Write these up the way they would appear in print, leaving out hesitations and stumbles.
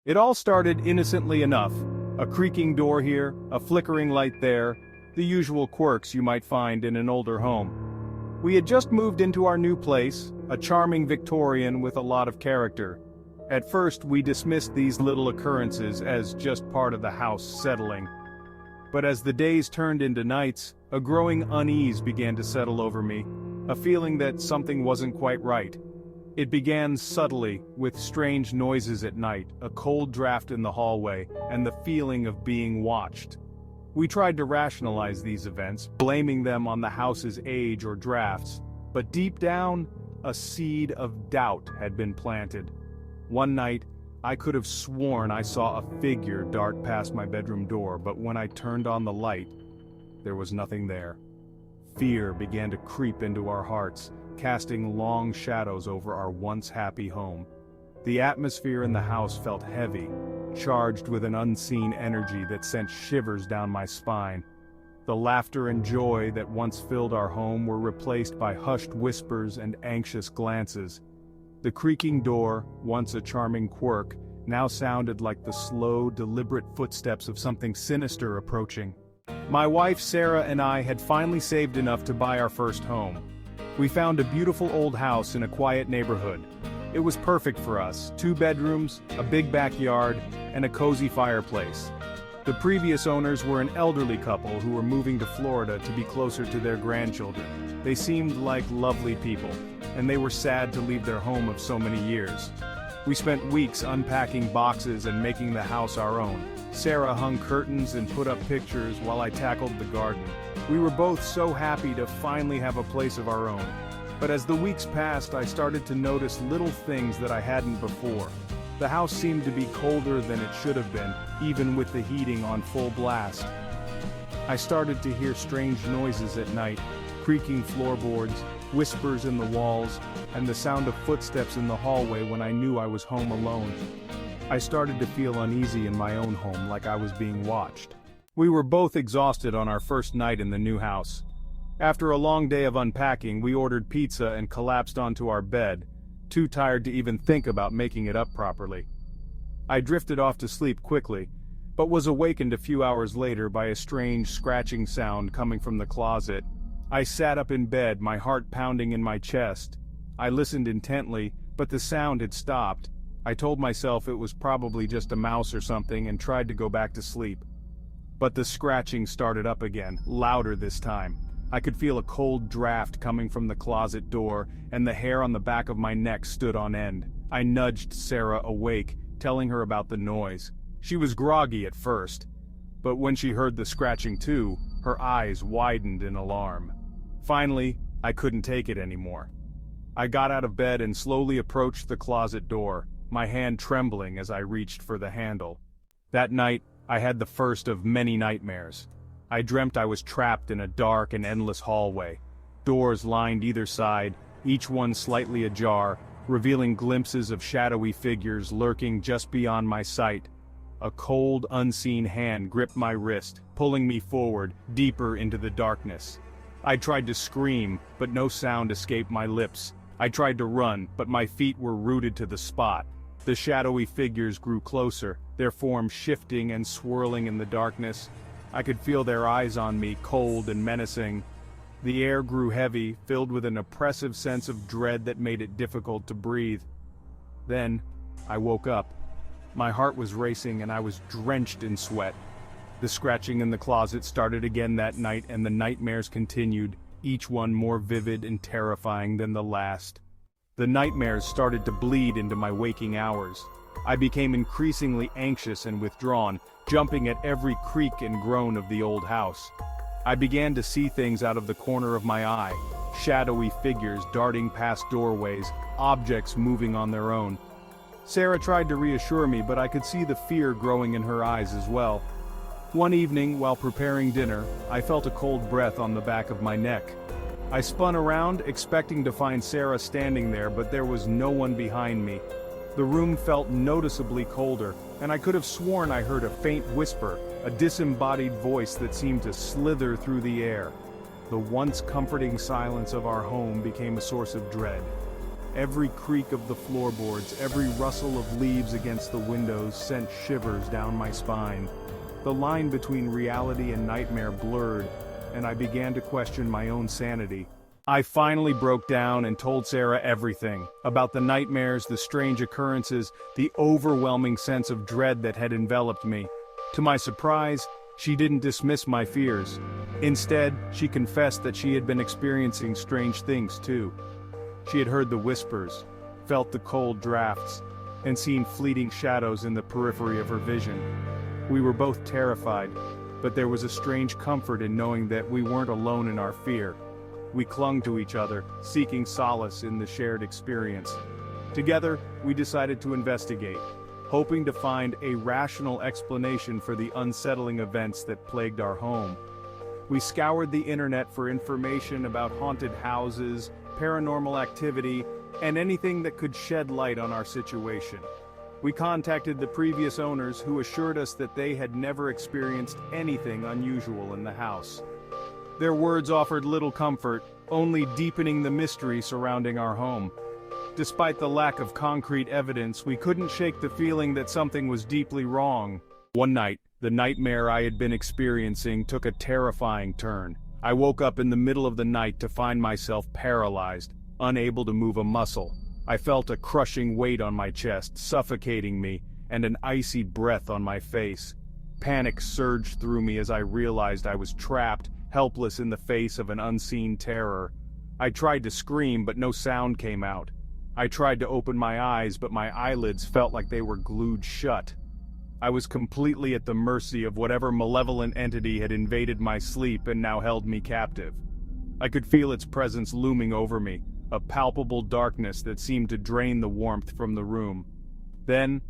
It all started innocently enough. A creaking door here, a flickering light there, the usual quirks you might find in an older home. We had just moved into our new place, a charming Victorian with a lot of character. At first we dismissed these little occurrences as just part of the house settling. But as the days turned into nights, a growing unease began to settle over me, a feeling that something wasn't quite right. It began subtly, with strange noises at night, a cold draft in the hallway, and the feeling of being watched. We tried to rationalize these events, blaming them on the house's age or drafts, but deep down, a seed of doubt had been planted. One night, I could have sworn I saw a figure dart past my bedroom door, but when I turned on the light, there was nothing there. Fear began to creep into our hearts, casting long shadows over our once happy home. The atmosphere in the house felt heavy, charged with an unseen energy that sent shivers down my spine. The laughter and joy that once filled our home were replaced by hushed whispers and anxious glances. The creaking door, once a charming quirk, now sounded like the slow, deliberate footsteps of something sinister approaching. My wife Sarah and I had finally saved enough to buy our first home. We found a beautiful old house in a quiet neighborhood. It was perfect for us, 2 bedrooms, a big backyard, and a cozy fireplace. The previous owners were an elderly couple who were moving to Florida to be closer to their grandchildren. They seemed like lovely people, and they were sad to leave their home of so many years. We spent weeks unpacking boxes and making the house our own. Sarah hung curtains and put up pictures while I tackled the garden. We were both so happy to finally have a place of our own. But as the weeks passed, I started to notice little things that I hadn't before. The house seemed to be colder than it should have been, even with the heating on full blast. I started to hear strange noises at night, creaking floorboards, whispers in the walls, and the sound of footsteps in the hallway when I knew I was home alone. I started to feel uneasy in my own home, like I was being watched. We were both exhausted on our first night in the new house. After a long day of unpacking, we ordered pizza and collapsed onto our bed, too tired to even think about making it up properly. I drifted off to sleep quickly, but was awakened a few hours later by a strange scratching sound coming from the closet. I sat up in bed, my heart pounding in my chest. I listened intently, but the sound had stopped. I told myself it was probably just a mouse or something and tried to go back to sleep. But the scratching started up again, louder this time. I could feel a cold draft coming from the closet door, and the hair on the back of my neck stood on end. I nudged Sarah awake, telling her about the noise. She was groggy at first, but when she heard the scratching too, her eyes widened in alarm. Finally, I couldn't take it anymore. I got out of bed and slowly approached the closet door, my hand trembling as I reached for the handle. That night, I had the first of many nightmares. I dreamt I was trapped in a dark and endless hallway. Doors lined either side, each one slightly ajar, revealing glimpses of shadowy figures lurking just beyond my sight. A cold, unseen hand gripped my wrist, pulling me forward, deeper into the darkness. I tried to scream, but no sound escaped my lips. I tried to run, but my feet were rooted to the spot. The shadowy figures grew closer, their forms shifting and swirling in the darkness. I could feel their eyes on me, cold and menacing. The air grew heavy, filled with an oppressive sense of dread that made it difficult to breathe. Then, I woke up. My heart was racing and I was drenched in sweat. The scratching in the closet started again that night, and the nightmares continued, each one more vivid and terrifying than the last. The nightmares started to bleed into my waking hours. I became increasingly anxious and withdrawn, jumping at every creak and groan of the old house. I began to see things out of the corner of my eye, shadowy figures darting past doorways, objects moving on their own. Sarah tried to reassure me, but I could see the fear growing in her eyes as well. One evening, while preparing dinner, I felt a cold breath on the back of my neck. I spun around, expecting to find Sarah standing there, but there was no one behind me. The room felt noticeably colder, and I could have sworn I heard a faint whisper, a disembodied voice that seemed to slither through the air. The once comforting silence of our home became a source of dread. Every creak of the floorboards, every rustle of leaves against the windows sent shivers down my spine. The line between reality and nightmare blurred, and I began to question my own sanity. I finally broke down and told Sarah everything, about the nightmares, the strange occurrences, the overwhelming sense of dread that had enveloped me. To my surprise, she didn't dismiss my fears. Instead, she confessed that she had been experiencing strange things too. She had heard the whispers, felt the cold drafts, and seen fleeting shadows in the periphery of her vision. We were both terrified, but there was a strange comfort in knowing that we weren't alone in our fear. We clung to each other, seeking solace in the shared experience. Together, we decided to investigate, hoping to find a rational explanation for the unsettling events that plagued our home. We scoured the internet for information about haunted houses, paranormal activity, and anything that could shed light on our situation. We contacted the previous owners, who assured us that they had never experienced anything unusual in the house. Their words offered little comfort, only deepening the mystery surrounding our home. Despite the lack of concrete evidence, we couldn't shake the feeling that something was deeply wrong. One night, the nightmare I had been experiencing took a terrifying turn. I woke up in the middle of the night to find myself paralyzed, unable to move a muscle. I felt a crushing weight on my chest, suffocating me, and an icy breath on my face. Panic surged through me as I realized I was trapped, helpless in the face of an unseen terror. I tried to scream, but no sound came out. I tried to open my eyes, but my eyelids felt like they were glued shut. I was completely at the mercy of whatever malevolent entity had invaded my sleep and now held me captive. I could feel its presence looming over me, a palpable darkness that seemed to drain the warmth from the room. Then,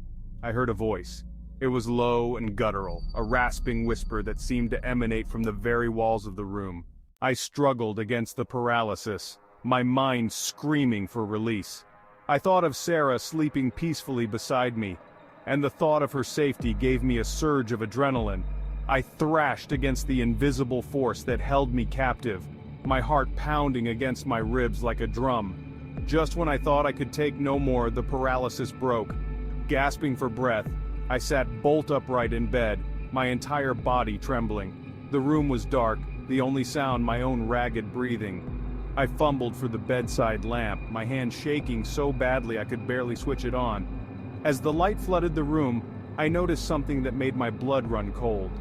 I heard a voice. It was low and guttural, a rasping whisper that seemed to emanate from the very walls of the room. I struggled against the paralysis, my mind screaming for release. I thought of Sarah sleeping peacefully beside me, and the thought of her safety gave me a surge of adrenaline. I thrashed against the invisible force that held me captive, my heart pounding against my ribs like a drum. Just when I thought I could take no more, the paralysis broke. Gasping for breath, I sat bolt upright in bed, my entire body trembling. The room was dark, the only sound my own ragged breathing. I fumbled for the bedside lamp, my hand shaking so badly I could barely switch it on. As the light flooded the room, I noticed something that made my blood run cold.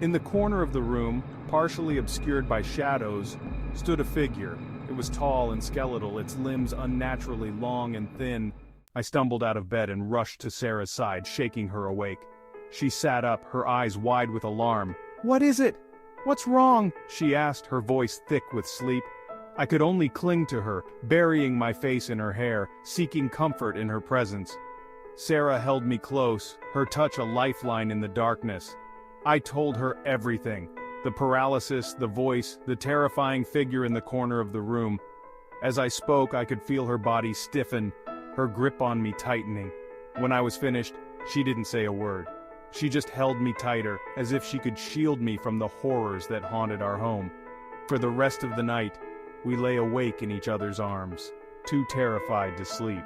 In the corner of the room, partially obscured by shadows, stood a figure. It was tall and skeletal, its limbs unnaturally long and thin. I stumbled out of bed and rushed to Sarah's side, shaking her awake. She sat up, her eyes wide with alarm. "What is it? What's wrong?" she asked, her voice thick with sleep. I could only cling to her, burying my face in her hair, seeking comfort in her presence. Sarah held me close, her touch a lifeline in the darkness. I told her everything. The paralysis, the voice, the terrifying figure in the corner of the room. As I spoke, I could feel her body stiffen, her grip on me tightening. When I was finished, she didn't say a word. She just held me tighter, as if she could shield me from the horrors that haunted our home. For the rest of the night, we lay awake in each other's arms, too terrified to sleep.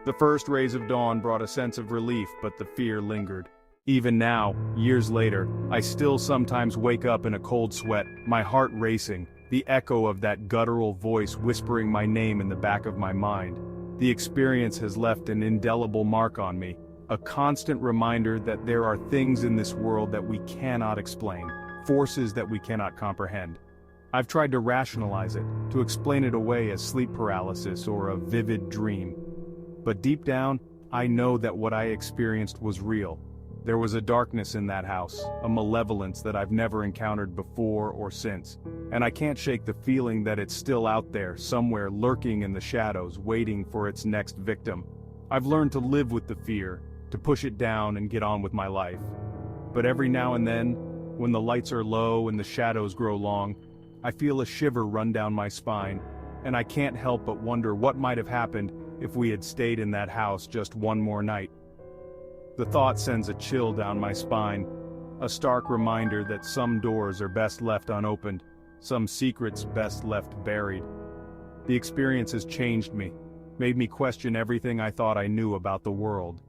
The first rays of dawn brought a sense of relief, but the fear lingered. Even now, years later, I still sometimes wake up in a cold sweat, my heart racing, the echo of that guttural voice whispering my name in the back of my mind. The experience has left an indelible mark on me, a constant reminder that there are things in this world that we cannot explain, forces that we cannot comprehend. I've tried to rationalize it, to explain it away as sleep paralysis or a vivid dream. But deep down, I know that what I experienced was real. There was a darkness in that house, a malevolence that I've never encountered before or since, and I can't shake the feeling that it's still out there, somewhere lurking in the shadows, waiting for its next victim. I've learned to live with the fear, to push it down and get on with my life. But every now and then, when the lights are low and the shadows grow long, I feel a shiver run down my spine, and I can't help but wonder what might have happened if we had stayed in that house just one more night. The thought sends a chill down my spine, a stark reminder that some doors are best left unopened, some secrets best left buried. The experience has changed me. made me question everything I thought I knew about the world.